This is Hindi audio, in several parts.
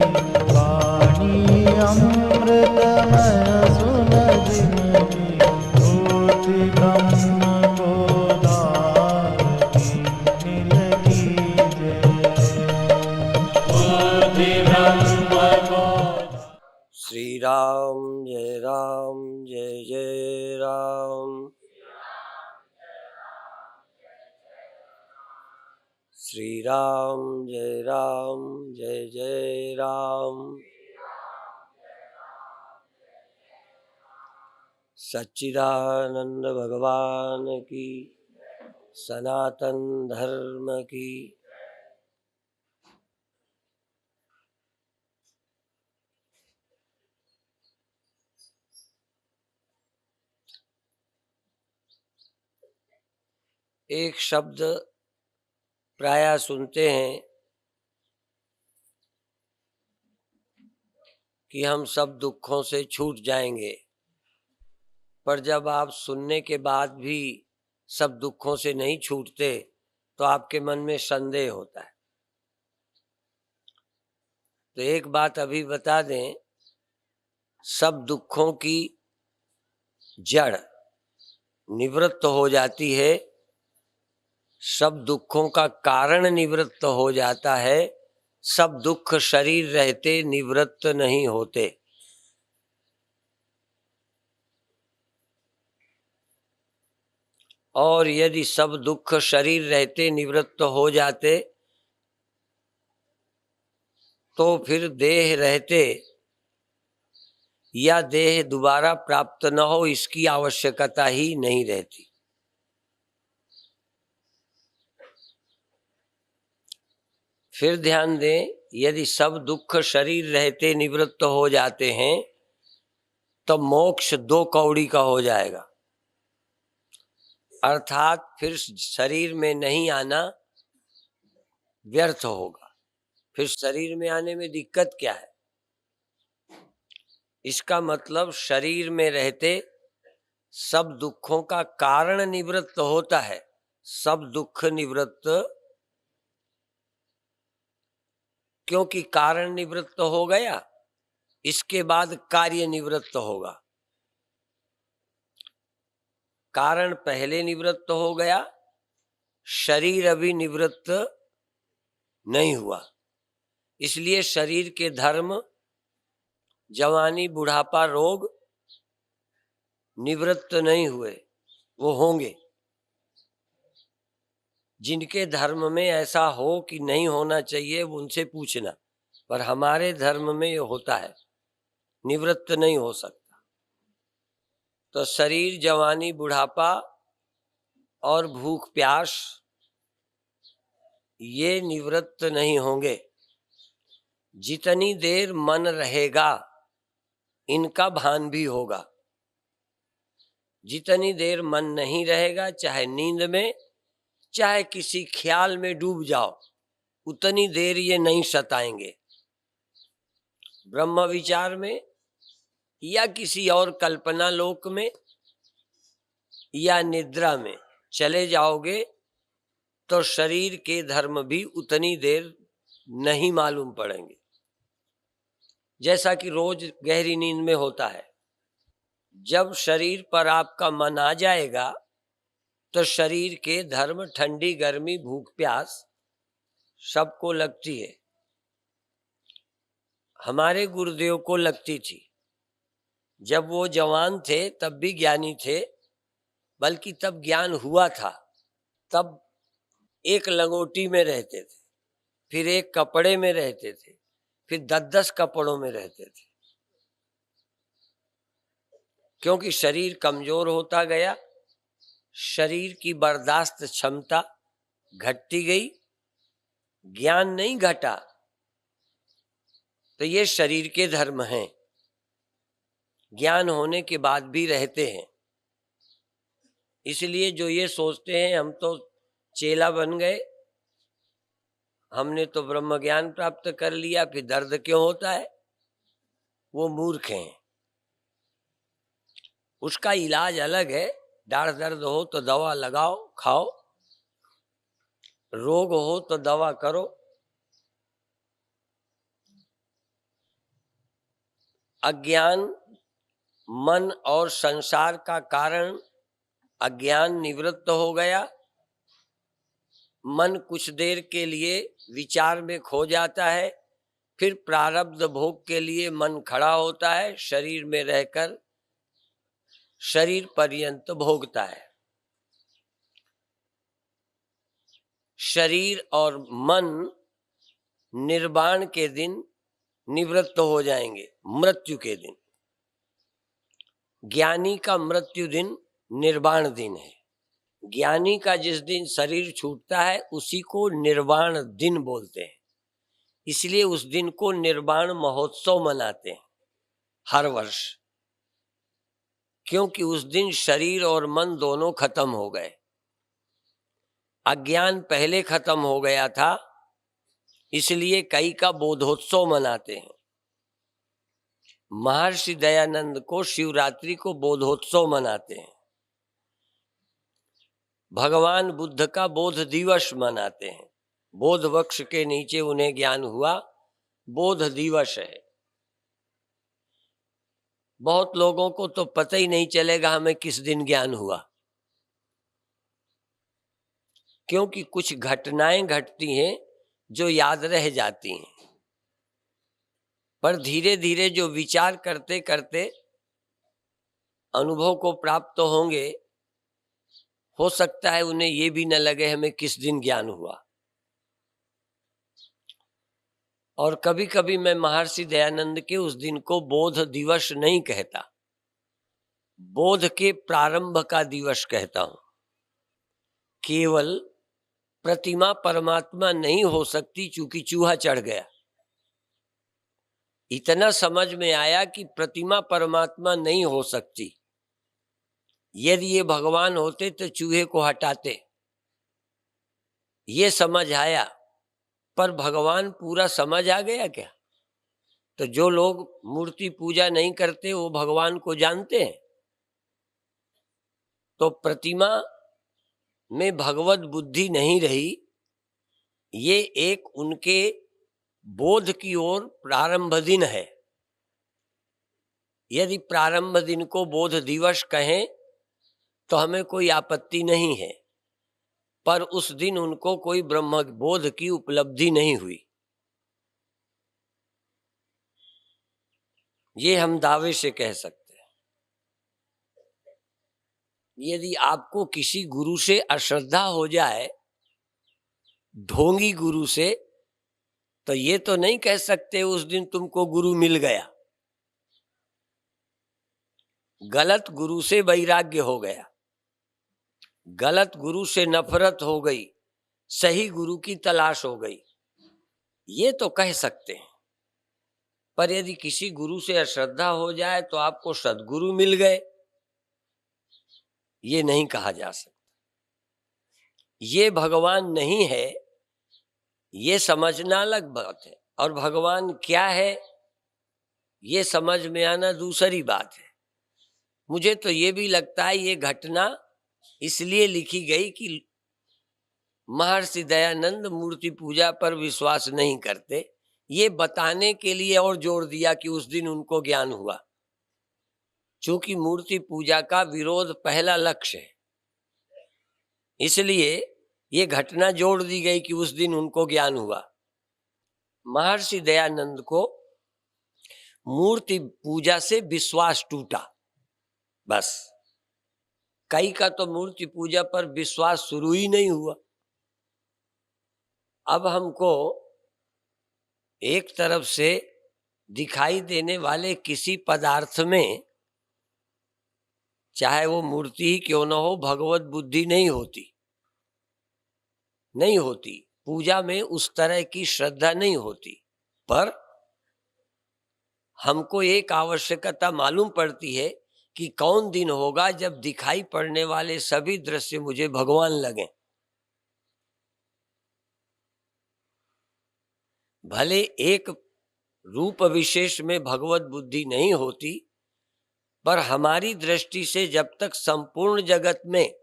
वाणी अमृतमय सुन जिनकी ज्योति ब्रह्म को धारती नील की श्री राम जय जय राम। श्री राम जय जय राम। सच्चिदानंद भगवान की, सनातन धर्म की। एक शब्द प्रायः सुनते हैं कि हम सब दुखों से छूट जाएंगे, पर जब आप सुनने के बाद भी सब दुखों से नहीं छूटते तो आपके मन में संदेह होता है। तो एक बात अभी बता दें, सब दुखों की जड़ निवृत्त हो जाती है, सब दुखों का कारण निवृत्त हो जाता है। सब दुख शरीर रहते निवृत्त नहीं होते। और यदि सब दुख शरीर रहते निवृत्त हो जाते तो फिर देह रहते या देह दोबारा प्राप्त न हो, इसकी आवश्यकता ही नहीं रहती। फिर ध्यान दें, यदि सब दुख शरीर रहते निवृत्त हो जाते हैं तो मोक्ष दो कौड़ी का हो जाएगा, अर्थात फिर शरीर में नहीं आना व्यर्थ होगा। फिर शरीर में आने में दिक्कत क्या है? इसका मतलब शरीर में रहते सब दुखों का कारण निवृत्त होता है। सब दुख निवृत्त, क्योंकि कारण निवृत्त हो गया, इसके बाद कार्य निवृत्त होगा। कारण पहले निवृत्त हो गया, शरीर अभी निवृत्त नहीं हुआ। इसलिए शरीर के धर्म, जवानी, बुढ़ापा, रोग निवृत्त नहीं हुए, वो होंगे। जिनके धर्म में ऐसा हो कि नहीं होना चाहिए वो उनसे पूछना, पर हमारे धर्म में ये होता है, निवृत्त नहीं हो सकता। तो शरीर, जवानी, बुढ़ापा और भूख प्यास ये निवृत्त नहीं होंगे। जितनी देर मन रहेगा इनका भान भी होगा। जितनी देर मन नहीं रहेगा, चाहे नींद में चाहे किसी ख्याल में डूब जाओ, उतनी देर ये नहीं सताएंगे। ब्रह्म विचार में या किसी और कल्पना लोक में या निद्रा में चले जाओगे तो शरीर के धर्म भी उतनी देर नहीं मालूम पड़ेंगे, जैसा कि रोज गहरी नींद में होता है। जब शरीर पर आपका मन आ जाएगा तो शरीर के धर्म, ठंडी गर्मी, भूख प्यास सबको लगती है। हमारे गुरुदेव को लगती थी। जब वो जवान थे तब भी ज्ञानी थे, बल्कि तब ज्ञान हुआ था। तब एक लंगोटी में रहते थे, फिर एक कपड़े में रहते थे, फिर 10-10 कपड़ों में रहते थे, क्योंकि शरीर कमजोर होता गया, शरीर की बर्दाश्त क्षमता घटती गई, ज्ञान नहीं घटा। तो ये शरीर के धर्म हैं, ज्ञान होने के बाद भी रहते हैं। इसलिए जो ये सोचते हैं हम तो चेला बन गए, हमने तो ब्रह्म ज्ञान प्राप्त कर लिया, फिर दर्द क्यों होता है, वो मूर्ख हैं। उसका इलाज अलग है। दाढ़ दर्द हो तो दवा लगाओ, खाओ, रोग हो तो दवा करो। अज्ञान मन और संसार का कारण अज्ञान निवृत्त हो गया। मन कुछ देर के लिए विचार में खो जाता है, फिर प्रारब्ध भोग के लिए मन खड़ा होता है, शरीर में रहकर शरीर पर्यंत भोगता है। शरीर और मन निर्वाण के दिन निवृत्त हो जाएंगे, मृत्यु के दिन। ज्ञानी का मृत्यु दिन निर्वाण दिन है। ज्ञानी का जिस दिन शरीर छूटता है उसी को निर्वाण दिन बोलते हैं। इसलिए उस दिन को निर्वाण महोत्सव मनाते हैं हर वर्ष, क्योंकि उस दिन शरीर और मन दोनों खत्म हो गए। अज्ञान पहले खत्म हो गया था, इसलिए कई का बोधोत्सव मनाते हैं। महर्षि दयानंद को शिवरात्रि को बोधोत्सव मनाते हैं। भगवान बुद्ध का बोध दिवस मनाते हैं। बोध वृक्ष के नीचे उन्हें ज्ञान हुआ, बोध दिवस है। बहुत लोगों को तो पता ही नहीं चलेगा हमें किस दिन ज्ञान हुआ, क्योंकि कुछ घटनाएं घटती हैं जो याद रह जाती हैं। पर धीरे धीरे जो विचार करते करते अनुभव को प्राप्त होंगे, हो सकता है उन्हें ये भी न लगे हमें किस दिन ज्ञान हुआ। और कभी कभी मैं महर्षि दयानंद के उस दिन को बोध दिवस नहीं कहता, बोध के प्रारंभ का दिवस कहता हूं। केवल प्रतिमा परमात्मा नहीं हो सकती चूंकि चूहा चढ़ गया। इतना समझ में आया कि प्रतिमा परमात्मा नहीं हो सकती। यदि ये भगवान होते तो चूहे को हटाते, ये समझ आया। पर भगवान पूरा समझ आ गया क्या? तो जो लोग मूर्ति पूजा नहीं करते वो भगवान को जानते हैं। तो प्रतिमा में भगवत बुद्धि नहीं रही, ये एक उनके बोध की ओर प्रारंभ दिन है। यदि प्रारंभ दिन को बोध दिवस कहें तो हमें कोई आपत्ति नहीं है, पर उस दिन उनको कोई ब्रह्म बोध की उपलब्धि नहीं हुई, ये हम दावे से कह सकते हैं। यदि आपको किसी गुरु से अश्रद्धा हो जाए, ढोंगी गुरु से, तो ये तो नहीं कह सकते उस दिन तुमको गुरु मिल गया। गलत गुरु से वैराग्य हो गया, गलत गुरु से नफरत हो गई, सही गुरु की तलाश हो गई, ये तो कह सकते हैं। पर यदि किसी गुरु से अश्रद्धा हो जाए तो आपको सद्गुरु मिल गए, ये नहीं कहा जा सकता। ये भगवान नहीं है, ये समझना अलग बात है, और भगवान क्या है ये समझ में आना दूसरी बात है। मुझे तो ये भी लगता है ये घटना इसलिए लिखी गई कि महर्षि दयानंद मूर्ति पूजा पर विश्वास नहीं करते, ये बताने के लिए और जोर दिया कि उस दिन उनको ज्ञान हुआ। चूंकि मूर्ति पूजा का विरोध पहला लक्ष्य है, इसलिए ये घटना जोड़ दी गई कि उस दिन उनको ज्ञान हुआ। महर्षि दयानंद को मूर्ति पूजा से विश्वास टूटा, बस। कई का तो मूर्ति पूजा पर विश्वास शुरू ही नहीं हुआ। अब हमको एक तरफ से दिखाई देने वाले किसी पदार्थ में, चाहे वो मूर्ति ही क्यों न हो, भगवत बुद्धि नहीं होती, नहीं होती। पूजा में उस तरह की श्रद्धा नहीं होती। पर हमको एक आवश्यकता मालूम पड़ती है कि कौन दिन होगा जब दिखाई पड़ने वाले सभी दृश्य मुझे भगवान लगें। भले एक रूप विशेष में भगवत बुद्धि नहीं होती, पर हमारी दृष्टि से जब तक संपूर्ण जगत में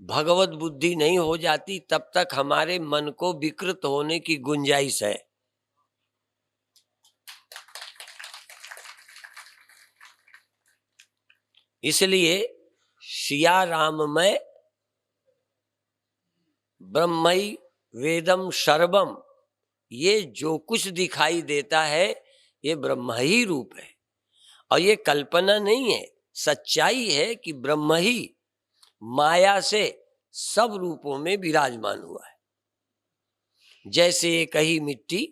भगवत बुद्धि नहीं हो जाती, तब तक हमारे मन को विकृत होने की गुंजाइश है। इसलिए सिया राममय ब्रह्मई वेदम सर्वम, ये जो कुछ दिखाई देता है ये ब्रह्म ही रूप है। और ये कल्पना नहीं है, सच्चाई है कि ब्रह्म ही माया से सब रूपों में विराजमान हुआ है। जैसे एक ही मिट्टी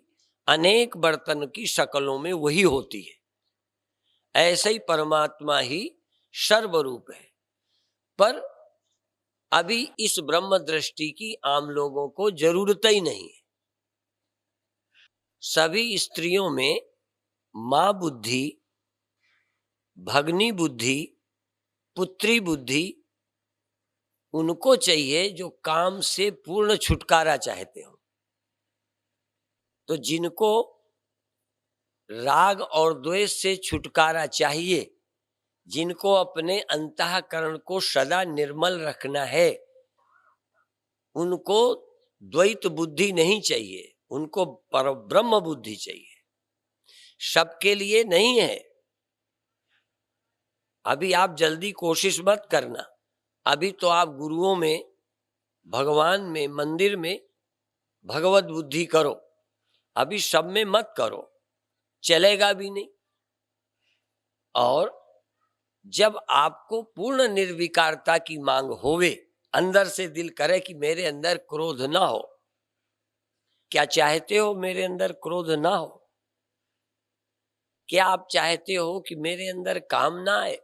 अनेक बर्तन की शक्लों में वही होती है, ऐसे ही परमात्मा ही सर्वरूप है। पर अभी इस ब्रह्म दृष्टि की आम लोगों को जरूरत ही नहीं है। सभी स्त्रियों में मां बुद्धि, भगनी बुद्धि, पुत्री बुद्धि उनको चाहिए जो काम से पूर्ण छुटकारा चाहते हो। तो जिनको राग और द्वेष से छुटकारा चाहिए, जिनको अपने अंतःकरण को सदा निर्मल रखना है, उनको द्वैत बुद्धि नहीं चाहिए, उनको परब्रह्म बुद्धि चाहिए। सबके लिए नहीं है। अभी आप जल्दी कोशिश मत करना, अभी तो आप गुरुओं में, भगवान में, मंदिर में भगवत बुद्धि करो, अभी सब में मत करो, चलेगा भी नहीं। और जब आपको पूर्ण निर्विकारता की मांग होवे, अंदर से दिल करे कि मेरे अंदर क्रोध ना हो, क्या चाहते हो मेरे अंदर क्रोध ना हो? क्या आप चाहते हो कि मेरे अंदर काम ना आए,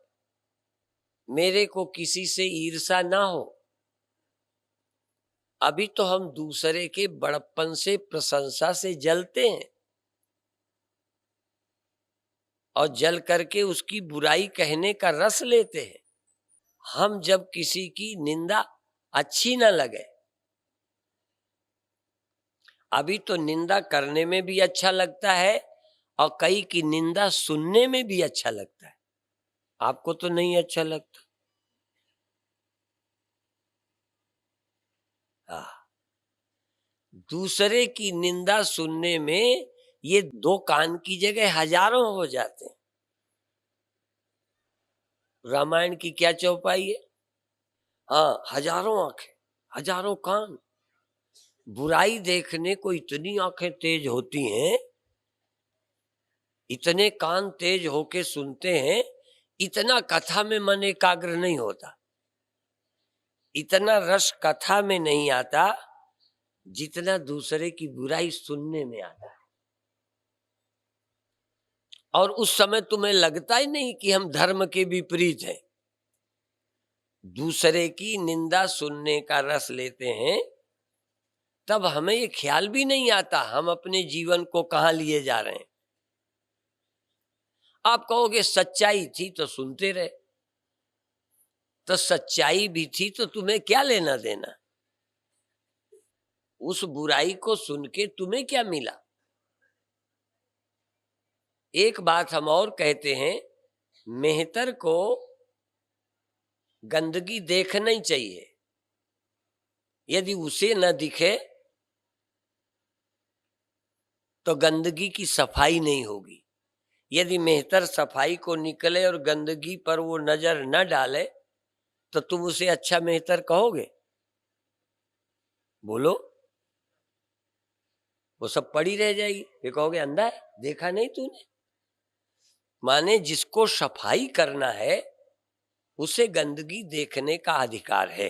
मेरे को किसी से ईर्षा ना हो? अभी तो हम दूसरे के बड़प्पन से, प्रशंसा से जलते हैं और जल करके उसकी बुराई कहने का रस लेते हैं। हम जब किसी की निंदा अच्छी ना लगे, अभी तो निंदा करने में भी अच्छा लगता है और कई की निंदा सुनने में भी अच्छा लगता है। आपको तो नहीं अच्छा लगता। दूसरे की निंदा सुनने में ये दो कान की जगह हजारों हो जाते हैं। रामायण की क्या चौपाई है? हाँ, हजारों आंखें, हजारों कान। बुराई देखने को इतनी आंखें तेज होती हैं, इतने कान तेज होके सुनते हैं, इतना कथा में मन एकाग्र नहीं होता, इतना रस कथा में नहीं आता जितना दूसरे की बुराई सुनने में आता है। और उस समय तुम्हें लगता ही नहीं कि हम धर्म के विपरीत हैं। दूसरे की निंदा सुनने का रस लेते हैं, तब हमें ये ख्याल भी नहीं आता हम अपने जीवन को कहां लिए जा रहे हैं। आप कहोगे सच्चाई थी तो सुनते रहे, तो सच्चाई भी थी तो तुम्हें क्या लेना देना? उस बुराई को सुन के तुम्हें क्या मिला? एक बात हम और कहते हैं, मेहतर को गंदगी देखना ही चाहिए। यदि उसे न दिखे तो गंदगी की सफाई नहीं होगी। यदि मेहतर सफाई को निकले और गंदगी पर वो नजर न डाले तो तुम उसे अच्छा मेहतर कहोगे? बोलो। वो सब पड़ी रह जाएगी, ये कहोगे अंधा है, देखा नहीं तूने। माने जिसको सफाई करना है उसे गंदगी देखने का अधिकार है,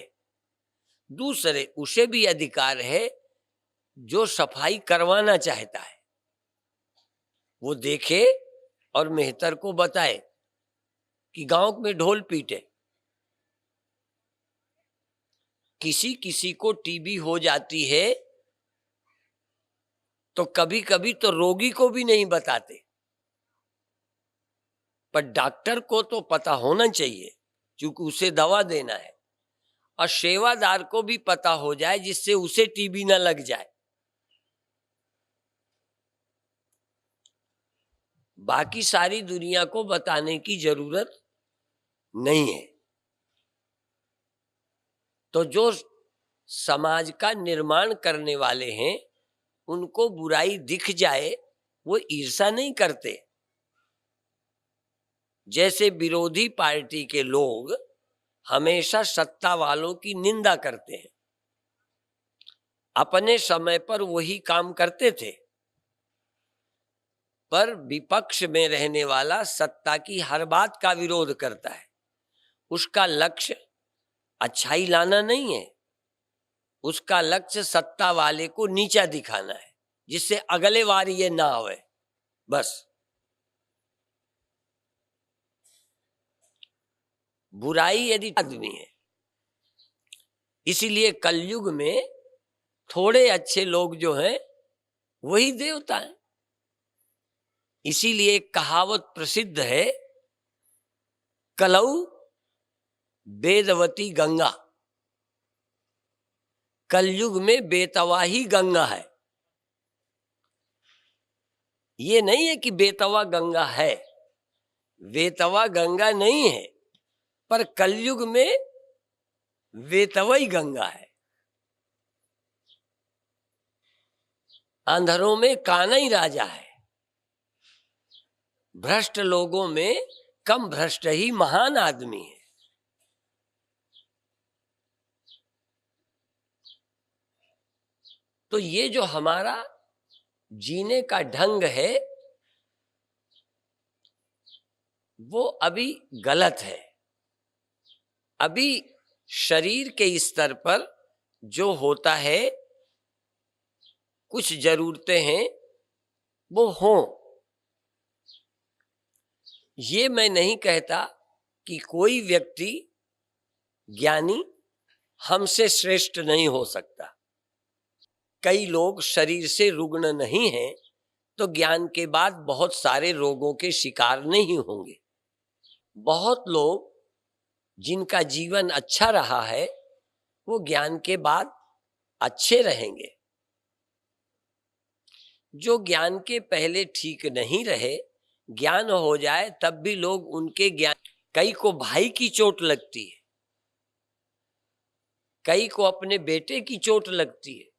दूसरे उसे भी अधिकार है जो सफाई करवाना चाहता है, वो देखे और मेहतर को बताए कि गांव में ढोल पीटे। किसी किसी को टीबी हो जाती है तो कभी कभी तो रोगी को भी नहीं बताते, पर डॉक्टर को तो पता होना चाहिए क्योंकि उसे दवा देना है, और सेवादार को भी पता हो जाए जिससे उसे टीबी ना लग जाए। बाकी सारी दुनिया को बताने की जरूरत नहीं है। तो जो समाज का निर्माण करने वाले हैं उनको बुराई दिख जाए वो ईर्षा नहीं करते। जैसे विरोधी पार्टी के लोग हमेशा सत्ता वालों की निंदा करते हैं, अपने समय पर वही काम करते थे, पर विपक्ष में रहने वाला सत्ता की हर बात का विरोध करता है। उसका लक्ष्य अच्छाई लाना नहीं है, उसका लक्ष्य सत्ता वाले को नीचा दिखाना है, जिससे अगले बार ये ना आवे। बस बुराई यदि आदमी है, इसीलिए कलयुग में थोड़े अच्छे लोग जो हैं वही देवता हैं। इसीलिए एक कहावत प्रसिद्ध है, कलौ वेदवती गंगा। कलयुग में बेतवा ही गंगा है। ये नहीं है कि बेतवा गंगा है, बेतवा गंगा नहीं है, पर कलयुग में बेतवई गंगा है। अंधरों में काना ही राजा है, भ्रष्ट लोगों में कम भ्रष्ट ही महान आदमी है। तो ये जो हमारा जीने का ढंग है वो अभी गलत है। अभी शरीर के स्तर पर जो होता है, कुछ जरूरतें हैं वो हों। ये मैं नहीं कहता कि कोई व्यक्ति ज्ञानी हमसे श्रेष्ठ नहीं हो सकता। कई लोग शरीर से रुग्ण नहीं हैं तो ज्ञान के बाद बहुत सारे रोगों के शिकार नहीं होंगे। बहुत लोग जिनका जीवन अच्छा रहा है वो ज्ञान के बाद अच्छे रहेंगे। जो ज्ञान के पहले ठीक नहीं रहे, ज्ञान हो जाए तब भी लोग उनके ज्ञान, कई को भाई की चोट लगती है, कई को अपने बेटे की चोट लगती है।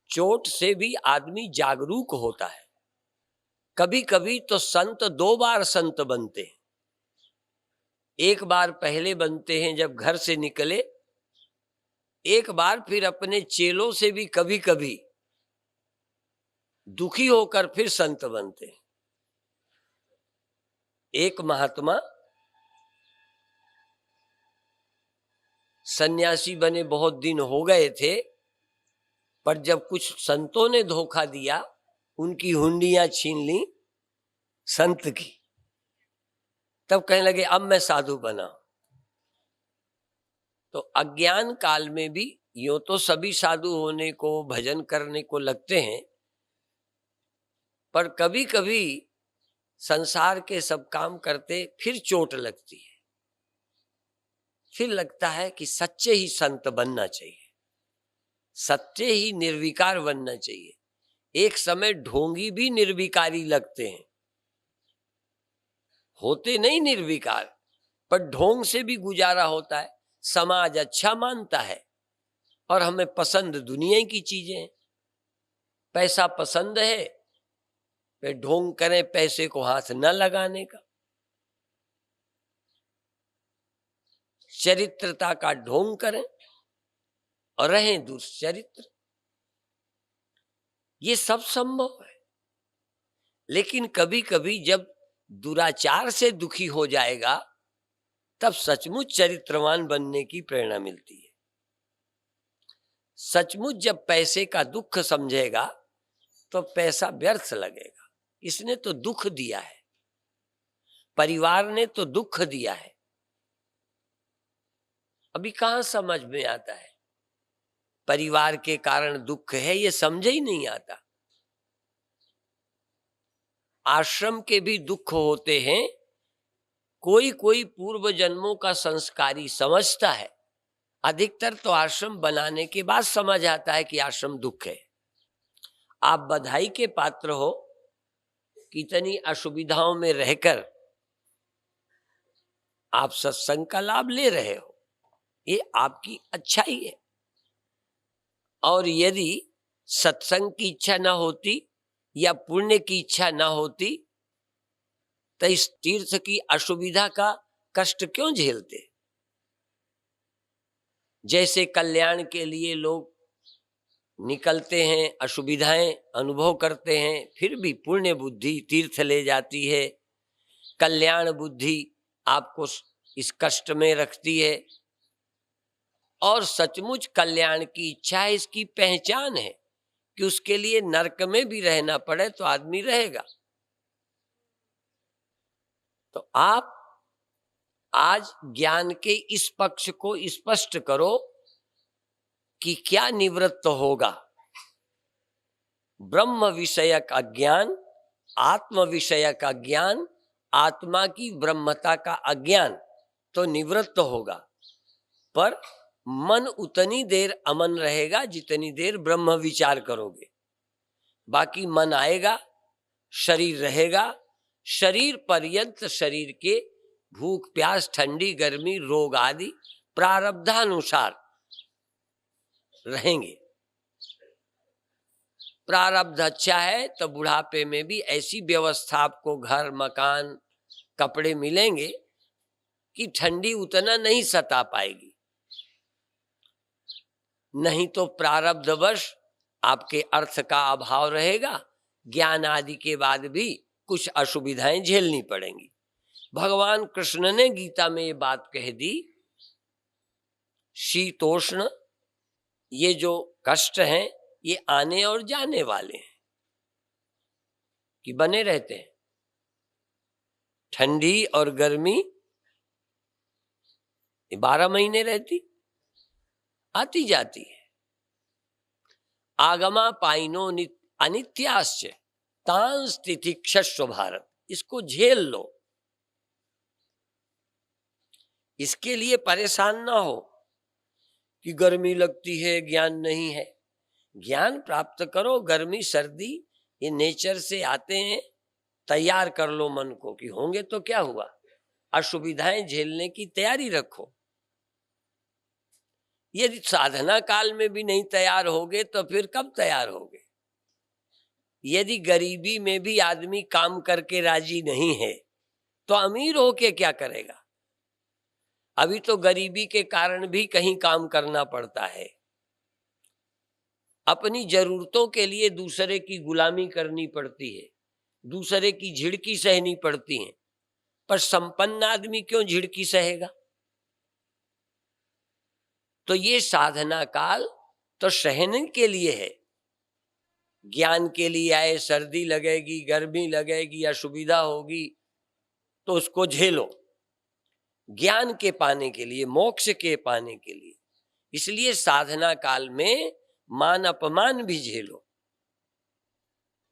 चोट से भी आदमी जागरूक होता है। कभी कभी तो संत 2 बार संत बनते हैं। एक बार पहले बनते हैं जब घर से निकले, एक बार फिर अपने चेलों से भी कभी कभी दुखी होकर फिर संत बनते हैं। एक महात्मा सन्यासी बने बहुत दिन हो गए थे, पर जब कुछ संतों ने धोखा दिया, उनकी हुंडियां छीन ली संत की, तब कहने लगे अब मैं साधु बना। तो अज्ञान काल में भी यूं तो सभी साधु होने को, भजन करने को लगते हैं, पर कभी कभी संसार के सब काम करते फिर चोट लगती है। फिर लगता है कि सच्चे ही संत बनना चाहिए, सच्चे ही निर्विकार बनना चाहिए। एक समय ढोंगी भी निर्विकारी लगते हैं, होते नहीं निर्विकार, पर ढोंग से भी गुजारा होता है। समाज अच्छा मानता है और हमें पसंद दुनिया की चीजें हैं। पैसा पसंद है, वे ढोंग करें पैसे को हाथ न लगाने का। चरित्रता का ढोंग करें और रहें दुष्चरित्र। ये सब संभव है, लेकिन कभी कभी जब दुराचार से दुखी हो जाएगा तब सचमुच चरित्रवान बनने की प्रेरणा मिलती है। सचमुच जब पैसे का दुख समझेगा तो पैसा व्यर्थ लगेगा। इसने तो दुख दिया है, परिवार ने तो दुख दिया है। अभी कहां समझ में आता है परिवार के कारण दुख है, ये समझ ही नहीं आता। आश्रम के भी दुख होते हैं। कोई कोई पूर्व जन्मों का संस्कारी समझता है, अधिकतर तो आश्रम बनाने के बाद समझ आता है कि आश्रम दुख है। आप बधाई के पात्र हो, कितनी असुविधाओं में रहकर आप सत्संग का लाभ ले रहे हो, ये आपकी अच्छाई है। और यदि सत्संग की इच्छा ना होती या पुण्य की इच्छा ना होती तो इस तीर्थ की असुविधा का कष्ट क्यों झेलते? जैसे कल्याण के लिए लोग निकलते हैं, असुविधाएं अनुभव करते हैं, फिर भी पुण्य बुद्धि तीर्थ ले जाती है, कल्याण बुद्धि आपको इस कष्ट में रखती है। और सचमुच कल्याण की इच्छा है, इसकी पहचान है कि उसके लिए नरक में भी रहना पड़े तो आदमी रहेगा। तो आप आज ज्ञान के इस पक्ष को स्पष्ट करो कि क्या निवृत्त होगा। ब्रह्म विषयक अज्ञान, आत्म विषयक अज्ञान, आत्मा की ब्रह्मता का अज्ञान तो निवृत्त होगा, पर मन उतनी देर अमन रहेगा जितनी देर ब्रह्म विचार करोगे। बाकी मन आएगा, शरीर रहेगा, शरीर पर्यंत शरीर के भूख प्यास ठंडी गर्मी रोग आदि प्रारब्धानुसार रहेंगे। प्रारब्ध अच्छा है तो बुढ़ापे में भी ऐसी व्यवस्था आपको घर मकान कपड़े मिलेंगे कि ठंडी उतना नहीं सता पाएगी। नहीं तो प्रारब्धवश आपके अर्थ का अभाव रहेगा, ज्ञान आदि के बाद भी कुछ असुविधाएं झेलनी पड़ेंगी। भगवान कृष्ण ने गीता में ये बात कह दी, शीतोष्ण ये जो कष्ट हैं ये आने और जाने वाले हैं कि बने रहते हैं। ठंडी और गर्मी 12 महीने रहती, आती जाती है। आगमा पाइनो अनित्याश्च तांस तितिक्षस्व भारत, इसको झेल लो। इसके लिए परेशान ना हो कि गर्मी लगती है ज्ञान नहीं है। ज्ञान प्राप्त करो, गर्मी सर्दी ये नेचर से आते हैं, तैयार कर लो मन को कि होंगे तो क्या हुआ, असुविधाएं झेलने की तैयारी रखो। यदि साधना काल में भी नहीं तैयार होगे तो फिर कब तैयार होगे? यदि गरीबी में भी आदमी काम करके राजी नहीं है तो अमीर होके क्या करेगा? अभी तो गरीबी के कारण भी कहीं काम करना पड़ता है। अपनी जरूरतों के लिए दूसरे की गुलामी करनी पड़ती है, दूसरे की झिड़की सहनी पड़ती है, पर संपन्न आदमी क्यों झिड़की सहेगा? तो ये साधना काल तो सहने के लिए है। ज्ञान के लिए आए, सर्दी लगेगी गर्मी लगेगी असुविधा होगी तो उसको झेलो, ज्ञान के पाने के लिए, मोक्ष के पाने के लिए। इसलिए साधना काल में मान अपमान भी झेलो,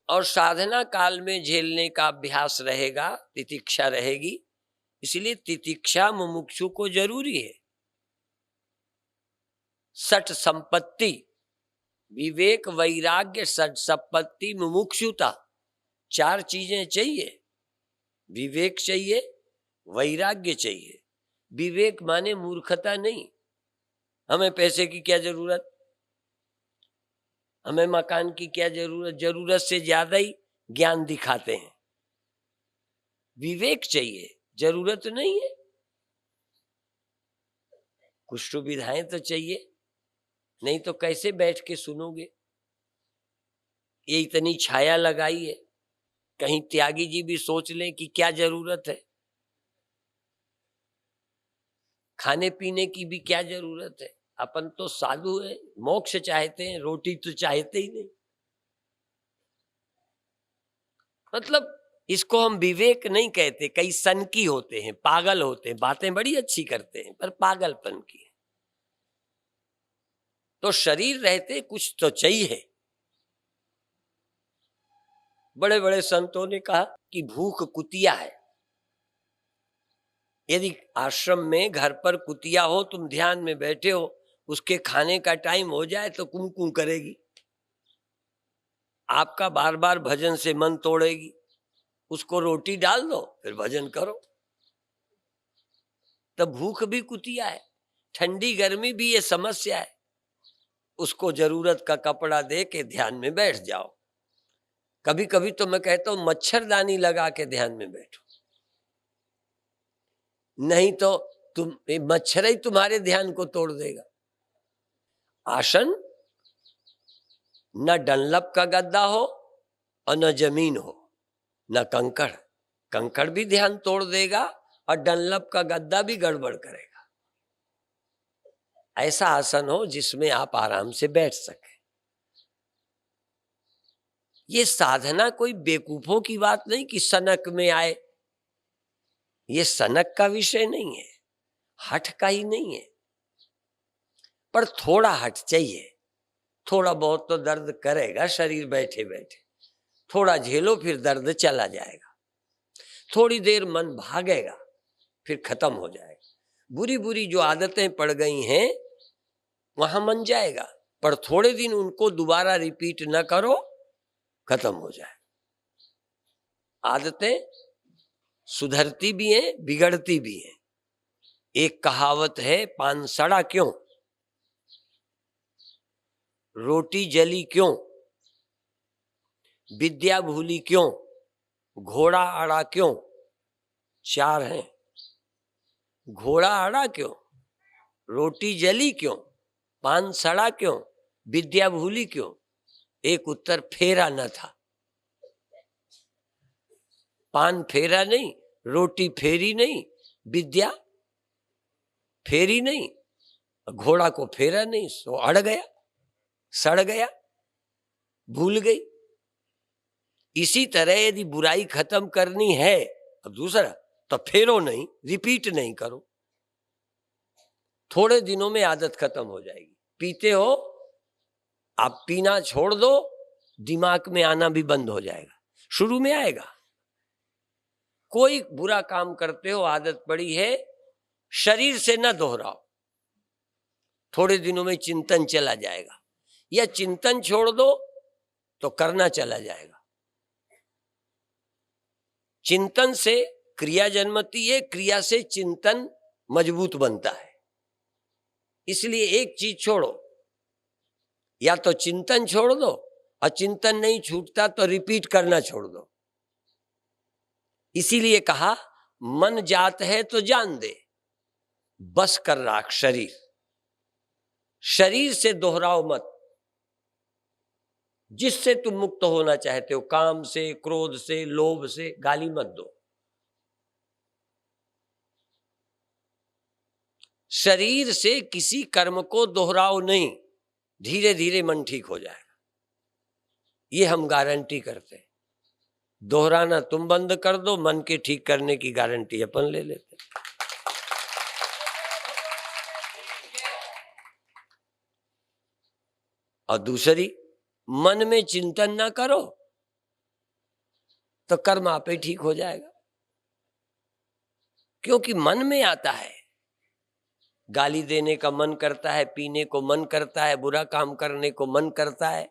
और साधना काल में झेलने का अभ्यास रहेगा, तितिक्षा रहेगी। इसलिए तितिक्षा मुमुक्षु को जरूरी है। सठ संपत्ति, विवेक वैराग्य सठ संपत्ति मुमुक्षुता, 4 चीजें चाहिए। विवेक चाहिए, वैराग्य चाहिए। विवेक माने मूर्खता नहीं, हमें पैसे की क्या जरूरत, हमें मकान की क्या जरूरत, जरूरत से ज्यादा ही ज्ञान दिखाते हैं। विवेक चाहिए, जरूरत नहीं है। कुछ सुविधाएं तो चाहिए, नहीं तो कैसे बैठ के सुनोगे। ये इतनी छाया लगाई है, कहीं त्यागी जी भी सोच लें कि क्या जरूरत है। खाने पीने की भी क्या जरूरत है, अपन तो साधु है, मोक्ष चाहते हैं, रोटी तो चाहते ही नहीं। मतलब इसको हम विवेक नहीं कहते, कई सनकी होते हैं, पागल होते हैं, बातें बड़ी अच्छी करते हैं पर पागलपन की है। तो शरीर रहते कुछ तो चाहिए। बड़े बड़े संतों ने कहा कि भूख कुतिया है। यदि आश्रम में घर पर कुतिया हो, तुम ध्यान में बैठे हो, उसके खाने का टाइम हो जाए तो कुं कुं करेगी, आपका बार बार भजन से मन तोड़ेगी। उसको रोटी डाल दो फिर भजन करो। तो भूख भी कुतिया है, ठंडी गर्मी भी ये समस्या है। उसको जरूरत का कपड़ा दे के ध्यान में बैठ जाओ। कभी कभी तो मैं कहता हूं मच्छरदानी लगा के ध्यान में बैठो, नहीं तो तुम मच्छर ही तुम्हारे ध्यान को तोड़ देगा। आसन न डनलप का गद्दा हो और न जमीन हो, न कंकड़। कंकड़ भी ध्यान तोड़ देगा और डनलप का गद्दा भी गड़बड़ करेगा। ऐसा आसन हो जिसमें आप आराम से बैठ सके। ये साधना कोई बेवकूफों की बात नहीं कि सनक में आए, ये सनक का विषय नहीं है, हठ का ही नहीं है, पर थोड़ा हठ चाहिए। थोड़ा बहुत तो दर्द करेगा शरीर बैठे बैठे, थोड़ा झेलो फिर दर्द चला जाएगा। थोड़ी देर मन भागेगा फिर खत्म हो जाएगा। बुरी बुरी जो आदतें पड़ गई हैं वहां मन जाएगा, पर थोड़े दिन उनको दोबारा रिपीट न करो, खत्म हो जाए। आदतें सुधरती भी हैं, बिगड़ती भी हैं। एक कहावत है, पान सड़ा क्यों, रोटी जली क्यों, विद्या भूली क्यों, घोड़ा अड़ा क्यों। चार हैं। घोड़ा अड़ा क्यों, रोटी जली क्यों, पान सड़ा क्यों, विद्या भूली क्यों। एक उत्तर, फेरा न था। पान फेरा नहीं, रोटी फेरी नहीं, विद्या फेरी नहीं, घोड़ा को फेरा नहीं, सो अड़ गया, सड़ गया, भूल गई। इसी तरह यदि बुराई खत्म करनी है तो दूसरा तो फेरो नहीं, रिपीट नहीं करो। थोड़े दिनों में आदत खत्म हो जाएगी। पीते हो, आप पीना छोड़ दो, दिमाग में आना भी बंद हो जाएगा। शुरू में आएगा। कोई बुरा काम करते हो, आदत पड़ी है, शरीर से न दोहराओ, थोड़े दिनों में चिंतन चला जाएगा। या चिंतन छोड़ दो तो करना चला जाएगा। चिंतन से क्रिया जन्मती है, क्रिया से चिंतन मजबूत बनता है। इसलिए एक चीज छोड़ो, या तो चिंतन छोड़ दो, और चिंतन नहीं छूटता तो रिपीट करना छोड़ दो। इसीलिए कहा, मन जात है तो जान दे, बस कर राख शरीर। शरीर से दोहराओ मत। जिससे तुम मुक्त होना चाहते हो, काम से, क्रोध से, लोभ से, गाली मत दो। शरीर से किसी कर्म को दोहराओ नहीं, धीरे धीरे मन ठीक हो जाएगा। ये हम गारंटी करते हैं। दोहराना तुम बंद कर दो, मन के ठीक करने की गारंटी अपन ले लेते। और दूसरी, मन में चिंतन ना करो तो कर्म आपे ठीक हो जाएगा। क्योंकि मन में आता है, गाली देने का मन करता है, पीने को मन करता है, बुरा काम करने को मन करता है।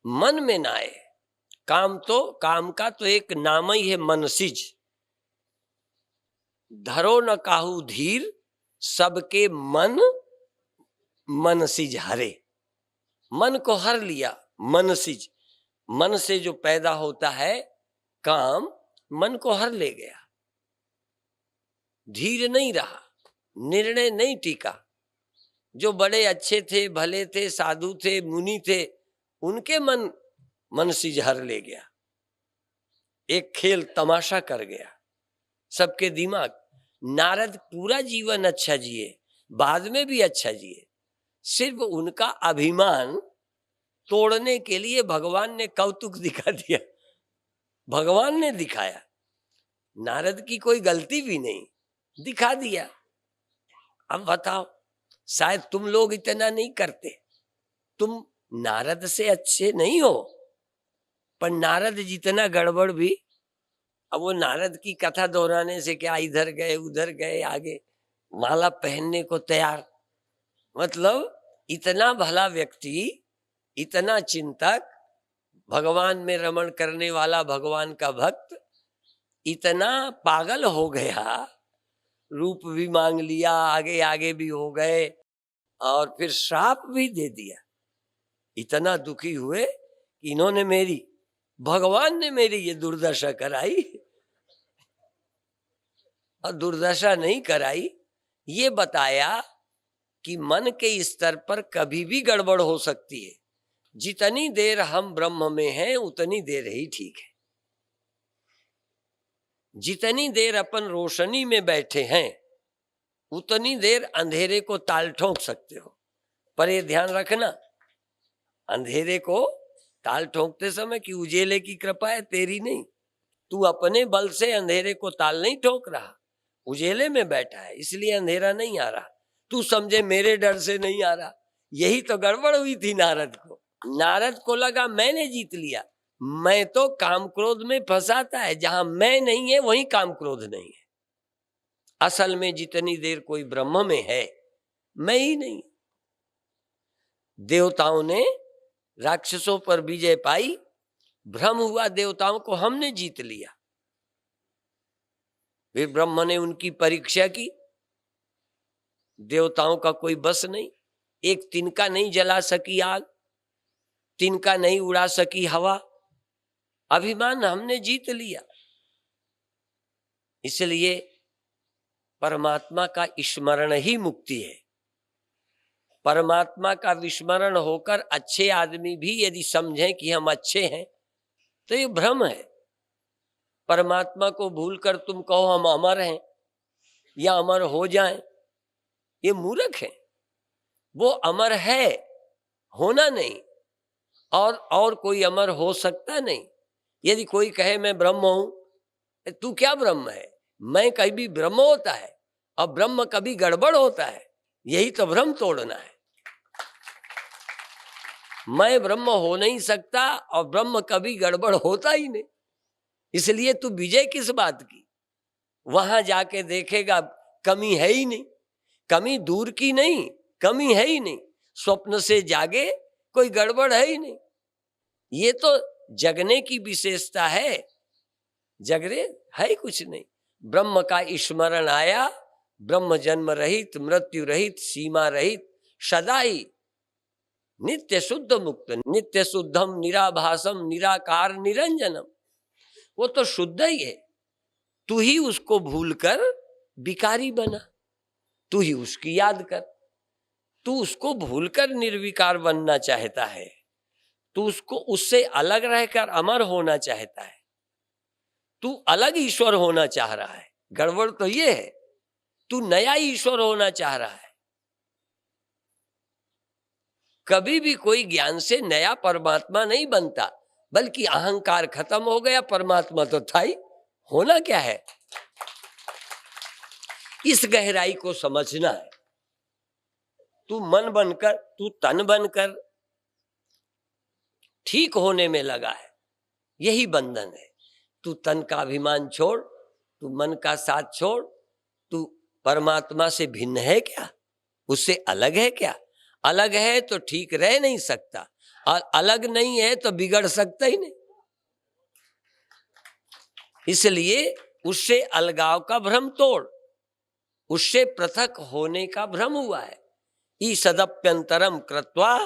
मन में ना आए। काम का तो एक नाम ही है, मनसिज। धरो न काहू धीर, सबके मन मनसिज हरे। मन को हर लिया, मनसिज। मन से जो पैदा होता है काम, मन को हर ले गया। धीर नहीं रहा, निर्णय नहीं टिका। जो बड़े अच्छे थे, भले थे, साधु थे, मुनि थे, उनके मन मनसिज हर ले गया। एक खेल तमाशा कर गया सबके दिमाग। नारद पूरा जीवन अच्छा जिए, बाद में भी अच्छा जिए। सिर्फ उनका अभिमान तोड़ने के लिए भगवान ने कौतुक दिखा दिया। भगवान ने दिखाया, नारद की कोई गलती भी नहीं, दिखा दिया। अब बताओ, शायद तुम लोग इतना नहीं करते। तुम नारद से अच्छे नहीं हो, पर नारद जितना गड़बड़ भी। अब वो नारद की कथा दोहराने से क्या, इधर गए उधर गए, आगे माला पहनने को तैयार। मतलब इतना भला व्यक्ति, इतना चिंतक, भगवान में रमण करने वाला भगवान का भक्त, इतना पागल हो गया, रूप भी मांग लिया, आगे आगे भी हो गए, और फिर श्राप भी दे दिया। इतना दुखी हुए कि इन्होंने मेरी, भगवान ने मेरी ये दुर्दशा कराई। और दुर्दशा नहीं कराई, ये बताया कि मन के स्तर पर कभी भी गड़बड़ हो सकती है। जितनी देर हम ब्रह्म में हैं उतनी देर ही ठीक है। जितनी देर अपन रोशनी में बैठे हैं उतनी देर अंधेरे को ताल ठोक सकते हो। पर ये ध्यान रखना, अंधेरे को ताल ठोकते समय कि उजेले की कृपा है, तेरी नहीं। तू अपने बल से अंधेरे को ताल नहीं ठोक रहा, उजेले में बैठा है इसलिए अंधेरा नहीं आ रहा। तू समझे मेरे डर से नहीं आ रहा, यही तो गड़बड़ हुई थी नारद को। नारद को लगा मैंने जीत लिया। मैं तो काम क्रोध में फंसाता है, जहां मैं नहीं है वहीं काम क्रोध नहीं है। असल में जितनी देर कोई ब्रह्म में है, मैं ही नहीं। देवताओं ने राक्षसों पर विजय पाई, भ्रम हुआ देवताओं को, हमने जीत लिया। फिर ब्रह्म ने उनकी परीक्षा की, देवताओं का कोई बस नहीं। एक तिनका नहीं जला सकी आग, तिनका नहीं उड़ा सकी हवा। अभिमान हमने जीत लिया। इसलिए परमात्मा का स्मरण ही मुक्ति है। परमात्मा का विस्मरण होकर अच्छे आदमी भी यदि समझें कि हम अच्छे हैं तो ये भ्रम है। परमात्मा को भूलकर तुम कहो हम अमर हैं या अमर हो जाएं, ये मूर्ख है। वो अमर है, होना नहीं, और कोई अमर हो सकता नहीं। यदि कोई कहे मैं ब्रह्म हूं, तू क्या ब्रह्म है? मैं कभी ब्रह्म होता है और ब्रह्म कभी गड़बड़ होता है? यही तो भ्रम तोड़ना है। मैं ब्रह्म हो नहीं सकता और ब्रह्म कभी गड़बड़ होता ही नहीं। इसलिए तू विजय किस बात की? वहां जाके देखेगा कमी है ही नहीं। कमी दूर की नहीं, कमी है ही नहीं। स्वप्न से जागे कोई गड़बड़ है ही नहीं। ये तो जगने की विशेषता है, जगरे है ही कुछ नहीं। ब्रह्म का स्मरण आया, ब्रह्म जन्म रहित, मृत्यु रहित, सीमा रहित, सदा ही नित्य शुद्ध मुक्त, नित्य शुद्धम निराभासम निराकार निरंजनम। वो तो शुद्ध ही है। तू ही उसको भूलकर विकारी बना, तू ही उसकी याद कर। तू उसको भूलकर निर्विकार बनना चाहता है, तू उसको उससे अलग रहकर अमर होना चाहता है, तू अलग ईश्वर होना चाह रहा है। गड़बड़ तो ये है, तू नया ईश्वर होना चाह रहा है। कभी भी कोई ज्ञान से नया परमात्मा नहीं बनता, बल्कि अहंकार खत्म हो गया, परमात्मा तो था ही। होना क्या है, इस गहराई को समझना है। तू मन बनकर, तू तन बनकर ठीक होने में लगा है, यही बंधन है। तू तन का अभिमान छोड़, तू मन का साथ छोड़। तू परमात्मा से भिन्न है क्या? उससे अलग है क्या? अलग है तो ठीक रह नहीं सकता, और अलग नहीं है तो बिगड़ सकता ही नहीं। इसलिए उससे अलगाव का भ्रम तोड़, उससे पृथक होने का भ्रम हुआ है। ईसदप्यंतरम कृत्वा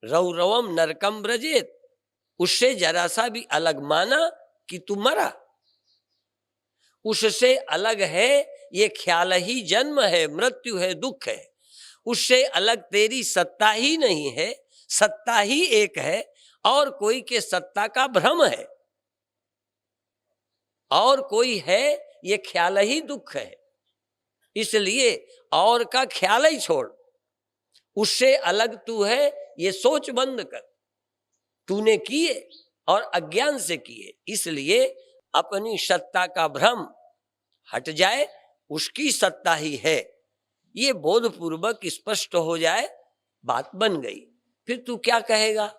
रौरवम नरकम ब्रजेत। उससे जरा सा भी अलग माना कि तू मरा। उससे अलग है ये ख्याल ही जन्म है, मृत्यु है, दुख है। उससे अलग तेरी सत्ता ही नहीं है, सत्ता ही एक है, और कोई के सत्ता का भ्रम है, और कोई है ये ख्याल ही दुख है। इसलिए और का ख्याल ही छोड़, उससे अलग तू है ये सोच बंद कर। तूने किए और अज्ञान से किए, इसलिए अपनी सत्ता का भ्रम हट जाए, उसकी सत्ता ही है, ये बोधपूर्वक स्पष्ट हो जाए, बात बन गई। फिर तू क्या कहेगा,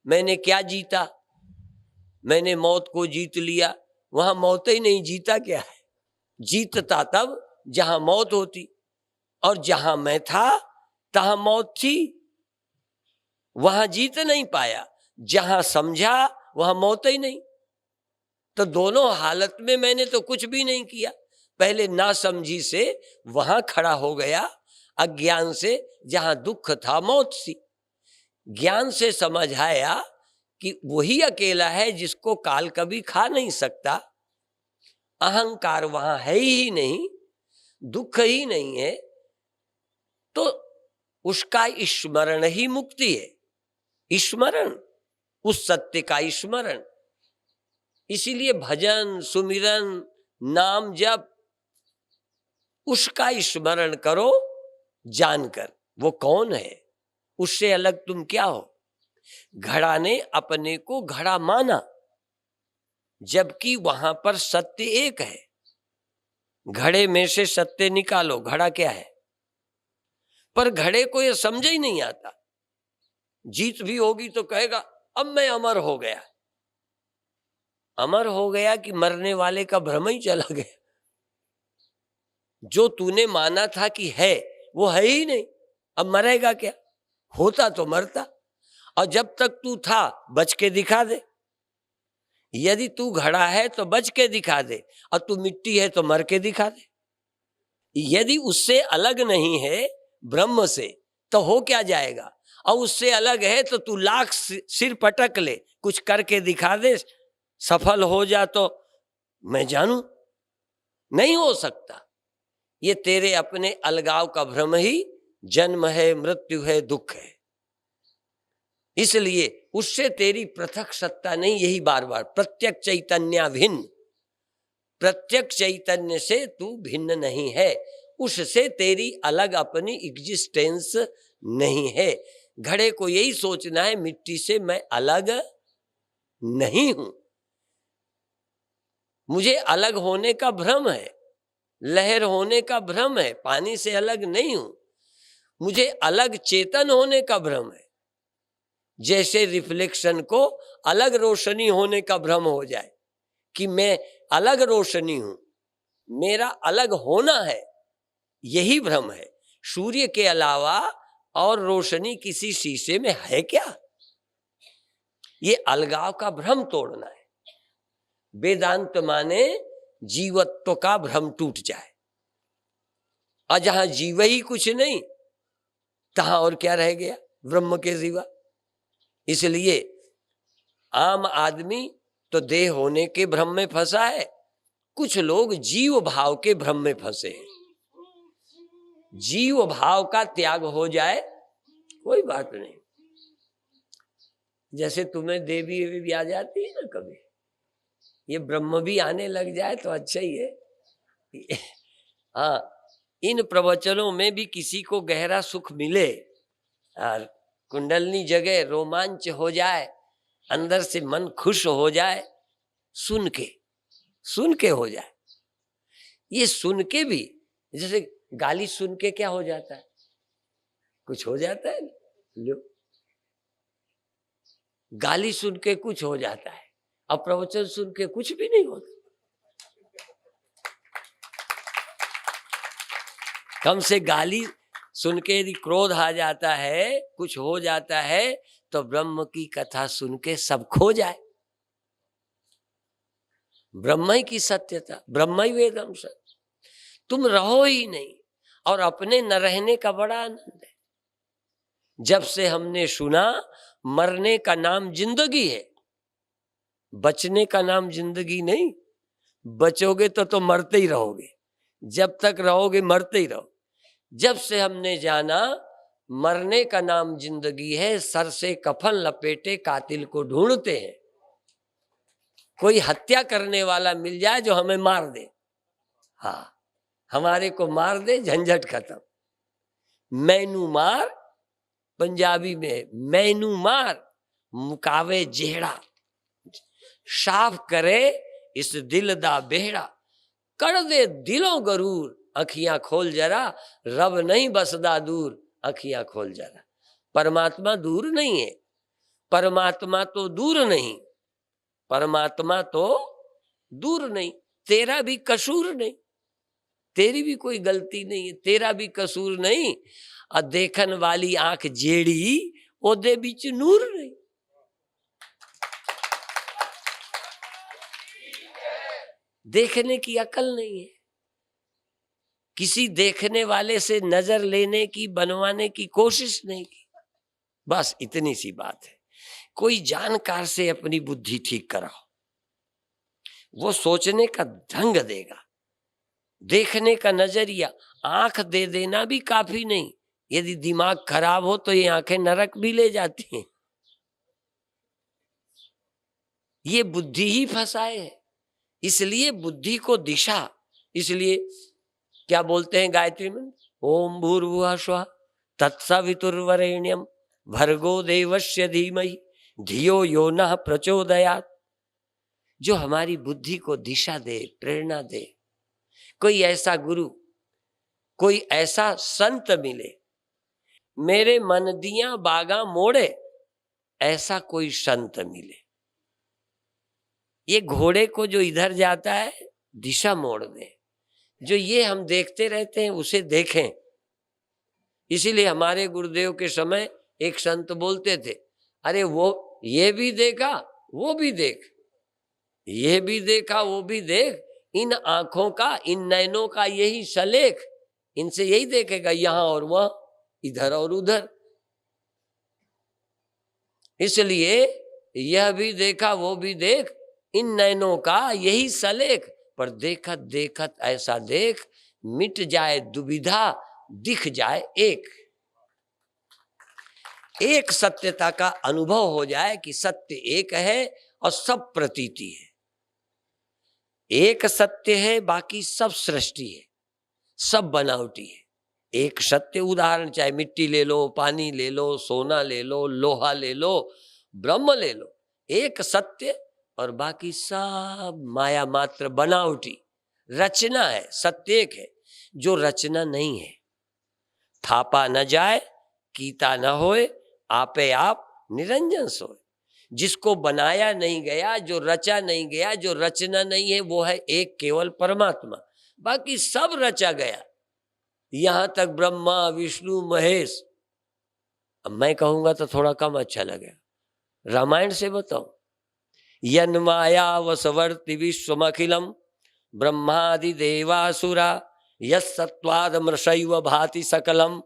मैंने क्या जीता, मैंने मौत को जीत लिया। वहां मौत ही नहीं, जीता क्या है? जीतता तब जहां मौत होती, और जहां मैं था तहां मौत थी। वहां जीत नहीं पाया, जहां समझा वहां मौत ही नहीं। तो दोनों हालत में मैंने तो कुछ भी नहीं किया। पहले ना समझी से वहां खड़ा हो गया, अज्ञान से जहां दुख था मौत सी। ज्ञान से समझ आया कि वही अकेला है जिसको काल कभी खा नहीं सकता, अहंकार वहां है ही नहीं, दुख ही नहीं है, तो उसका स्मरण ही मुक्ति है। स्मरण, उस सत्य का स्मरण। इसीलिए भजन, सुमिरन, नाम जप, उसका स्मरण करो जानकर वो कौन है, उससे अलग तुम क्या हो। घड़ा ने अपने को घड़ा माना, जबकि वहां पर सत्य एक है। घड़े में से सत्य निकालो, घड़ा क्या है। पर घड़े को ये समझ ही नहीं आता। जीत भी होगी तो कहेगा अब मैं अमर हो गया। अमर हो गया कि मरने वाले का भ्रम ही चला गया। जो तूने माना था कि है वो है ही नहीं, अब मरेगा क्या। होता तो मरता, और जब तक तू था बच के दिखा दे। यदि तू घड़ा है तो बच के दिखा दे, और तू मिट्टी है तो मर के दिखा दे। यदि उससे अलग नहीं है ब्रह्म से तो हो क्या जाएगा। और उससे अलग है तो तू लाख सिर पटक ले, कुछ करके दिखा दे, सफल हो जा तो मैं जानू। नहीं हो सकता। ये तेरे अपने अलगाव का भ्रम ही जन्म है, मृत्यु है, दुख है। इसलिए उससे तेरी पृथक सत्ता नहीं। यही बार बार प्रत्यक्ष चैतन्य भिन्न, प्रत्यक्ष चैतन्य से तू भिन्न नहीं है, उससे तेरी अलग अपनी एग्जिस्टेंस नहीं है। घड़े को यही सोचना है मिट्टी से मैं अलग नहीं हूं। मुझे अलग होने का भ्रम है, लहर होने का भ्रम है, पानी से अलग नहीं हूं। मुझे अलग चेतन होने का भ्रम है। जैसे रिफ्लेक्शन को अलग रोशनी होने का भ्रम हो जाए कि मैं अलग रोशनी हूं, मेरा अलग होना है, यही भ्रम है। सूर्य के अलावा और रोशनी किसी शीशे में है क्या। ये अलगाव का भ्रम तोड़ना है। वेदांत माने जीवत्व का भ्रम टूट जाए, और जहां जीव ही कुछ नहीं तहां और क्या रह गया ब्रह्म के सिवा। इसलिए आम आदमी तो देह होने के भ्रम में फंसा है, कुछ लोग जीव भाव के भ्रम में फंसे हैं। जीव भाव का त्याग हो जाए कोई बात नहीं। जैसे तुम्हें देवी भी आ जाती है ना कभी, ये ब्रह्म भी आने लग जाए तो अच्छा ही है। हाँ, इन प्रवचनों में भी किसी को गहरा सुख मिले और कुंडलनी जगह रोमांच हो जाए, अंदर से मन खुश हो जाए, सुन के हो जाए। ये सुन के भी, जैसे गाली सुन के क्या हो जाता है, कुछ हो जाता है। लो, गाली सुन के कुछ हो जाता है, अब प्रवचन सुन के कुछ भी नहीं होता। कम से गाली सुन के यदि क्रोध आ जाता है, कुछ हो जाता है, तो ब्रह्म की कथा सुन के सब खो जाए। ब्रह्म ही की सत्यता, ब्रह्म ही वेदम सत्य। तुम रहो ही नहीं, और अपने न रहने का बड़ा आनंद है। जब से हमने सुना मरने का नाम जिंदगी है, बचने का नाम जिंदगी नहीं। बचोगे तो मरते ही रहोगे, जब तक रहोगे मरते ही रहो। जब से हमने जाना मरने का नाम जिंदगी है, सर से कफन लपेटे कातिल को ढूंढते हैं। कोई हत्या करने वाला मिल जाए जो हमें मार दे, हाँ हमारे को मार दे, झंझट खत्म। मैनू मार, पंजाबी में मैनू मार, मुकावे जेड़ा, साफ करे इस दिल दा बेड़ा, कर दे दिलों गरूर, अखियां खोल जरा, रब नहीं बसदा दूर, अखियां खोल जरा। परमात्मा दूर नहीं है, परमात्मा तो दूर नहीं, परमात्मा तो दूर नहीं। तेरा भी कसूर नहीं, तेरी भी कोई गलती नहीं है, तेरा भी कसूर नहीं। और देखन वाली आंख जेड़ी, ओदे बीच नूर नहीं। देखने की अकल नहीं है, किसी देखने वाले से नजर लेने की, बनवाने की कोशिश नहीं की। बस इतनी सी बात है। कोई जानकार से अपनी बुद्धि ठीक कराओ, वो सोचने का ढंग देगा, देखने का नजरिया। आंख दे देना भी काफी नहीं, यदि दिमाग खराब हो तो ये आंखें नरक भी ले जाती हैं। ये बुद्धि ही फंसाए है। इसलिए बुद्धि को दिशा, इसलिए क्या बोलते हैं गायत्री में, ओम भूर्भुवः स्वः तत्सवितुर्वरेण्यम भर्गो देवस्य धीमहि धियो यो नः प्रचोदयात्। जो हमारी बुद्धि को दिशा दे, प्रेरणा दे। कोई ऐसा गुरु, कोई ऐसा संत मिले, मेरे मन दिया बागा मोड़े, ऐसा कोई संत मिले। ये घोड़े को जो इधर जाता है दिशा मोड़ दे। जो ये हम देखते रहते हैं उसे देखें। इसीलिए हमारे गुरुदेव के समय एक संत बोलते थे, अरे वो ये भी देखा वो भी देख, ये भी देखा वो भी देख, इन आंखों का, इन नैनों का यही सलेख, इनसे यही देखेगा यहां और वहां, इधर और उधर। इसलिए यह भी देखा वो भी देख, इन नैनों का यही सलेख, पर देखत देखत ऐसा देख, मिट जाए दुविधा दिख जाए एक। एक सत्यता का अनुभव हो जाए कि सत्य एक है और सब प्रतीति है। एक सत्य है, बाकी सब सृष्टि है, सब बनावटी है। एक सत्य उदाहरण, चाहे मिट्टी ले लो, पानी ले लो, सोना ले लो, लोहा ले लो, ब्रह्म ले लो, एक सत्य और बाकी सब माया मात्र बनावटी रचना है। सत्य एक है, जो रचना नहीं है। थापा न जाए कीता न होए, आपे आप निरंजन सोए। जिसको बनाया नहीं गया, जो रचा नहीं गया, जो रचना नहीं है, वो है एक केवल परमात्मा। बाकी सब रचा गया, यहां तक ब्रह्मा विष्णु महेश। अब मैं कहूंगा तो थोड़ा कम अच्छा लगेगा, रामायण से बताओ। यन माया वसवर्ति विश्वमखिलम ब्रह्मादि देवासुरा यत् सत्वाद मृषैव भाति सकलम,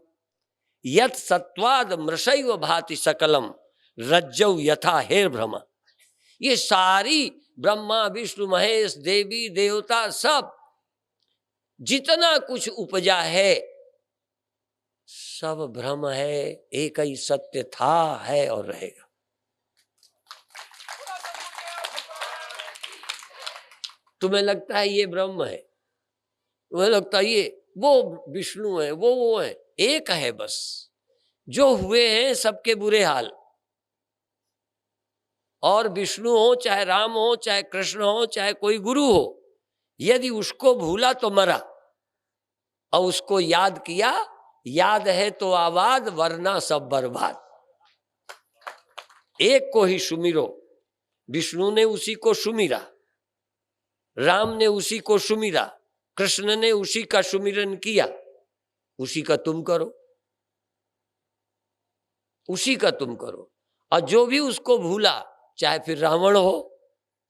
यत् सत्वाद मृषैव भाति सकलम रज्जौ यथा हेरभ्रम। ये सारी ब्रह्मा विष्णु महेश देवी देवता सब जितना कुछ उपजा है सब भ्रम है, एक ही सत्य था, है और रहेगा। तुम्हें लगता है ये ब्रह्म है, तुम्हें लगता है ये वो विष्णु है, वो है, एक है बस। जो हुए हैं सबके बुरे हाल, और विष्णु हो चाहे राम हो चाहे कृष्ण हो चाहे कोई गुरु हो, यदि उसको भूला तो मरा, और उसको याद किया, याद है तो आबाद वरना सब बर्बाद। एक को ही सुमिरो, विष्णु ने उसी को सुमिरा, राम ने उसी को सुमिरा, कृष्ण ने उसी का सुमिरन किया, उसी का तुम करो, उसी का तुम करो। और जो भी उसको भूला, चाहे फिर रावण हो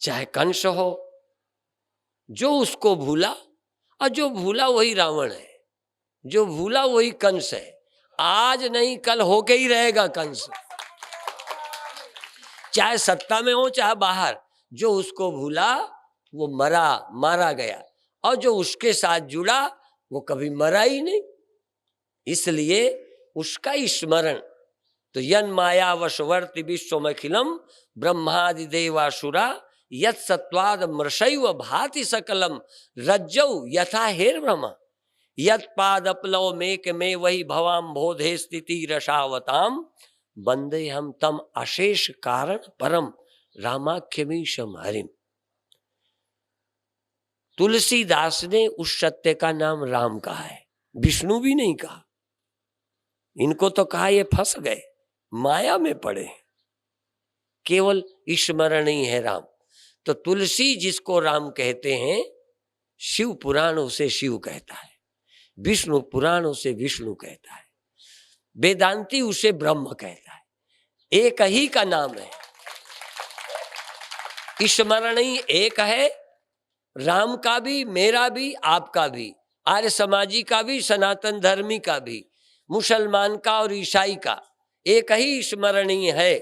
चाहे कंस हो, जो उसको भूला, और जो भूला वही रावण है, जो भूला वही कंस है। आज नहीं कल होके ही रहेगा कंस, चाहे सत्ता में हो चाहे बाहर। जो उसको भूला वो मरा, मारा गया, और जो उसके साथ जुड़ा वो कभी मरा ही नहीं। इसलिए उसका ही स्मरण। तो यन माया वशवर्ति विश्वमखिलम ब्रह्मादि देवासुरा यत् सत्वाद मृषैव भाति सकलम रज्जौ यथा हेरभ्रम यत् पादपलव मेक में वही भवाम बोधे स्थिति रसावताम वंदे हम तम अशेष कारण परम रामाख्यमीशम हरिम। तुलसीदास ने उस सत्य का नाम राम कहा है, विष्णु भी नहीं कहा। इनको तो कहा ये फंस गए, माया में पड़े, केवल स्मरण ही है राम। तो तुलसी जिसको राम कहते हैं, शिव पुराण उसे शिव कहता है, विष्णु पुराण उसे विष्णु कहता है, वेदांती उसे ब्रह्म कहता है। एक ही का नाम है, स्मरण ही एक है। राम का भी, मेरा भी, आपका भी, आर्य समाजी का भी, सनातन धर्मी का भी, मुसलमान का और ईसाई का, एक ही स्मरणीय है।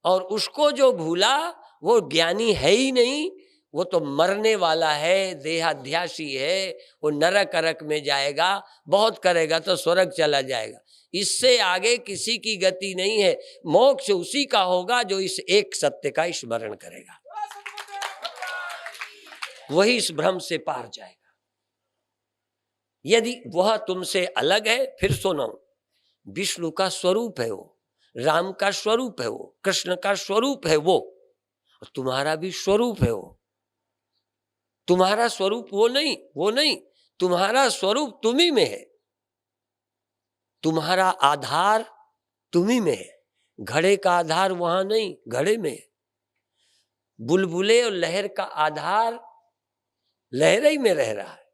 और उसको जो भूला वो ज्ञानी है ही नहीं, वो तो मरने वाला है, देहाध्यासी है, वो नरक अरक में जाएगा, बहुत करेगा तो स्वर्ग चला जाएगा। इससे आगे किसी की गति नहीं है। मोक्ष उसी का होगा जो इस एक सत्य का स्मरण करेगा, वही इस भ्रम से पार जाएगा। यदि वह तुमसे अलग है, फिर सुनो, विष्णु का स्वरूप है वो, राम का स्वरूप है वो, कृष्ण का स्वरूप है वो, तुम्हारा भी स्वरूप है वो। तुम्हारा स्वरूप वो नहीं, तुम्हारा स्वरूप तुम्ही में है, तुम्हारा आधार तुम्ही में है। घड़े का आधार वहां नहीं, घड़े में है। बुलबुले और लहर का आधार लहर ही में रह रहा है।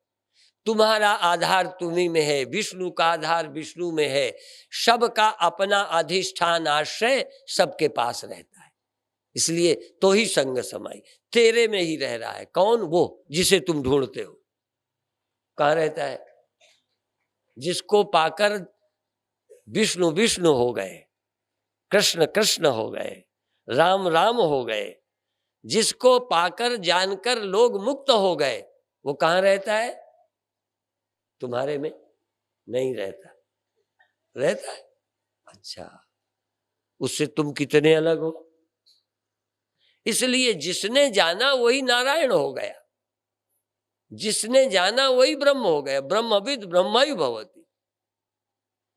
तुम्हारा आधार तुम्ही में है, विष्णु का आधार विष्णु में है। सबका अपना अधिष्ठान आश्रय सबके पास रहता है, इसलिए तो ही संग समाई तेरे में ही रह रहा है। कौन? वो जिसे तुम ढूंढते हो। कहाँ रहता है? जिसको पाकर विष्णु विष्णु हो गए, कृष्ण कृष्ण हो गए, राम राम हो गए, जिसको पाकर जानकर लोग मुक्त हो गए, वो कहाँ रहता है? तुम्हारे में नहीं रहता। रहता है? अच्छा, उससे तुम कितने अलग हो। इसलिए जिसने जाना वही नारायण हो गया, जिसने जाना वही ब्रह्म हो गया। ब्रह्मविद ब्रह्म ही भवति।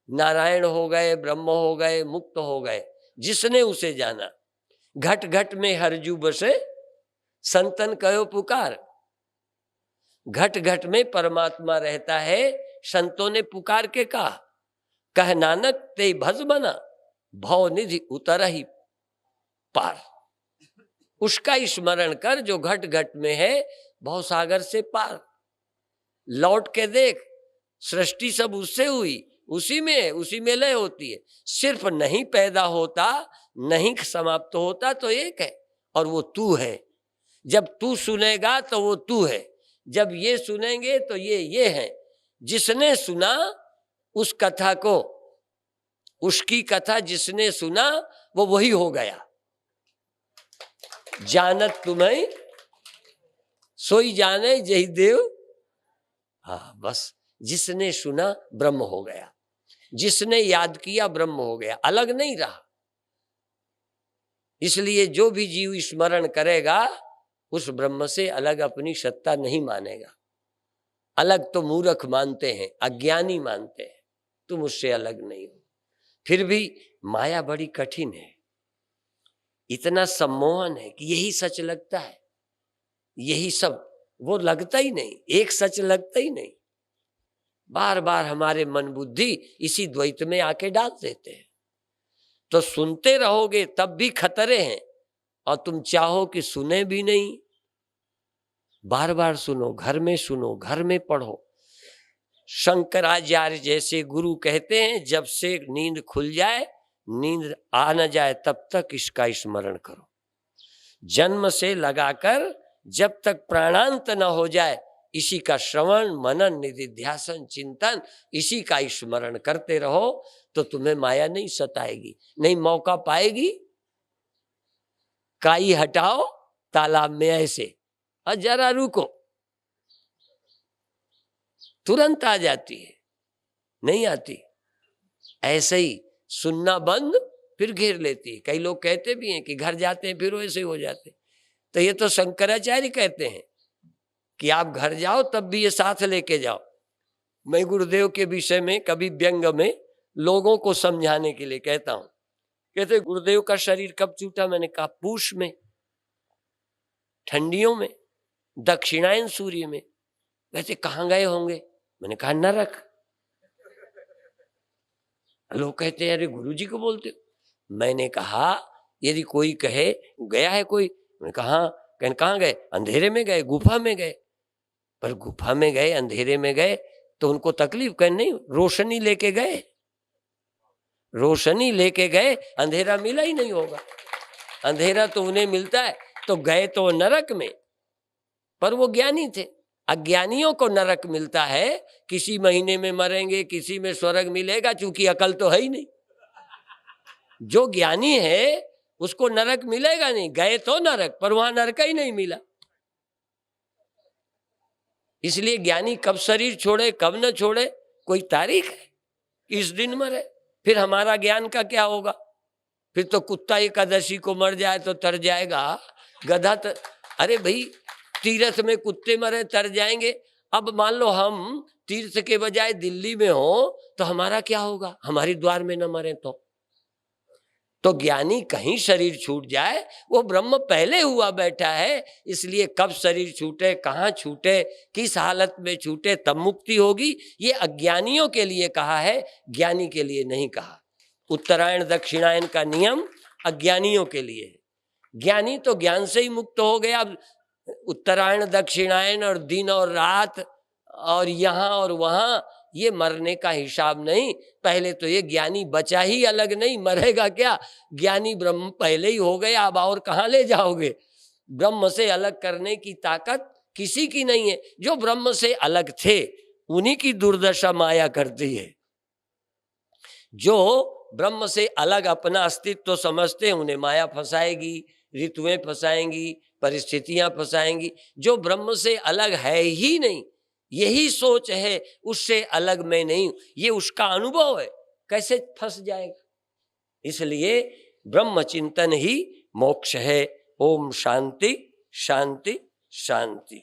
नारायण हो गए, ब्रह्म हो गए, मुक्त हो गए, जिसने उसे जाना। घट घट में हरजू बसे, संतन कहो पुकार। घट घट में परमात्मा रहता है, संतों ने पुकार के कहा, कह नानक ते भज बना, भव निधि उतर ही पार। उसका स्मरण कर जो घट घट में है, भव सागर से पार। लौट के देख, सृष्टि सब उससे हुई, उसी में है, उसी में लय होती है। सिर्फ नहीं पैदा होता, नहीं समाप्त होता तो एक है, और वो तू है। जब तू सुनेगा तो वो तू है, जब ये सुनेंगे तो ये है। जिसने सुना उस कथा को, उसकी कथा जिसने सुना वो वही हो गया। जानत तुम्हें सोई जाने जही देव। हाँ, बस जिसने सुना ब्रह्म हो गया, जिसने याद किया ब्रह्म हो गया, अलग नहीं रहा। इसलिए जो भी जीव स्मरण करेगा उस ब्रह्म से अलग अपनी सत्ता नहीं मानेगा। अलग तो मूर्ख मानते हैं, अज्ञानी मानते हैं, तुम उससे अलग नहीं हो। फिर भी माया बड़ी कठिन है, इतना सम्मोहन है कि यही सच लगता है, यही सब, वो लगता ही नहीं, एक सच लगता ही नहीं। बार बार हमारे मन बुद्धि इसी द्वैत में आके डाल देते हैं। तो सुनते रहोगे तब भी खतरे हैं, और तुम चाहो कि सुने भी नहीं। बार बार सुनो, घर में सुनो, घर में पढ़ो। शंकराचार्य जैसे गुरु कहते हैं, जब से नींद खुल जाए, नींद आ न जाए, तब तक इसका स्मरण करो। जन्म से लगाकर जब तक प्राणांत न हो जाए, इसी का श्रवण मनन निधिध्यासन चिंतन, इसी का स्मरण करते रहो, तो तुम्हें माया नहीं सताएगी, नहीं मौका पाएगी। काई हटाओ तालाब में ऐसे, और जरा रुको, तुरंत आ जाती है, नहीं आती। ऐसे ही सुनना बंद, फिर घेर लेती है। कई लोग कहते भी हैं कि घर जाते हैं फिर वैसे हो जाते। तो ये तो शंकराचार्य कहते हैं कि आप घर जाओ तब भी ये साथ लेके जाओ। मैं गुरुदेव के विषय में कभी व्यंग में लोगों को समझाने के लिए कहता हूं। कहते गुरुदेव का शरीर कब छूटा? मैंने कहा पूष में, ठंडियों में, दक्षिणायन सूर्य में। कहते कहाँ गए होंगे? मैंने कहा नरक। लोग कहते हैं अरे गुरुजी को बोलते हो। मैंने कहा यदि कोई कहे गया है कोई, मैंने कहा कहाँ गए? अंधेरे में गए, गुफा में गए। पर गुफा में गए, अंधेरे में गए तो उनको तकलीफ कहीं नहीं, रोशनी लेके गए, रोशनी लेके गए, अंधेरा मिला ही नहीं होगा। अंधेरा तो उन्हें मिलता है, तो गए तो नरक में, पर वो ज्ञानी थे। अज्ञानियों को नरक मिलता है, किसी महीने में मरेंगे, किसी में स्वर्ग मिलेगा, क्योंकि अकल तो है ही नहीं। जो ज्ञानी है उसको नरक मिलेगा नहीं, गए तो नरक, पर वहां नरक ही नहीं मिला। इसलिए ज्ञानी कब शरीर छोड़े कब न छोड़े कोई तारीख है? इस दिन मरे, फिर हमारा ज्ञान का क्या होगा? फिर तो कुत्ता एकादशी को मर जाए तो तर जाएगा, गधा अरे भाई तीर्थ में कुत्ते मरे तर जाएंगे। अब मान लो हम तीर्थ के बजाय दिल्ली में हो तो हमारा क्या होगा? हमारी द्वार में न मरे तो ज्ञानी कहीं शरीर छूट जाए, वो ब्रह्म पहले हुआ बैठा है, इसलिए कब शरीर छूटे, कहाँ छूटे, किस हालत में छूटे तब मुक्ति होगी, ये अज्ञानियों के लिए कहा है, ज्ञानी के लिए नहीं कहा। उत्तरायण दक्षिणायन का नियम अज्ञानियों के लिए है, ज्ञानी तो ज्ञान से ही मुक्त हो गया। अब उत्तरायण दक्षिणायन और दिन और रात और यहाँ और वहाँ ये मरने का हिसाब नहीं। पहले तो ये ज्ञानी बचा ही अलग नहीं, मरेगा क्या? ज्ञानी ब्रह्म पहले ही हो गया, अब और कहाँ ले जाओगे? ब्रह्म से अलग करने की ताकत किसी की नहीं है। जो ब्रह्म से अलग थे उन्हीं की दुर्दशा माया करती है। जो ब्रह्म से अलग अपना अस्तित्व समझते हैं उन्हें माया फंसाएगी, ऋतुएं फंसाएंगी, परिस्थितियां फंसाएंगी। जो ब्रह्म से अलग है ही नहीं, यही सोच है उससे अलग मैं नहीं, ये उसका अनुभव है, कैसे फंस जाएगा? इसलिए ब्रह्म चिंतन ही मोक्ष है। ओम शांति शांति शांति।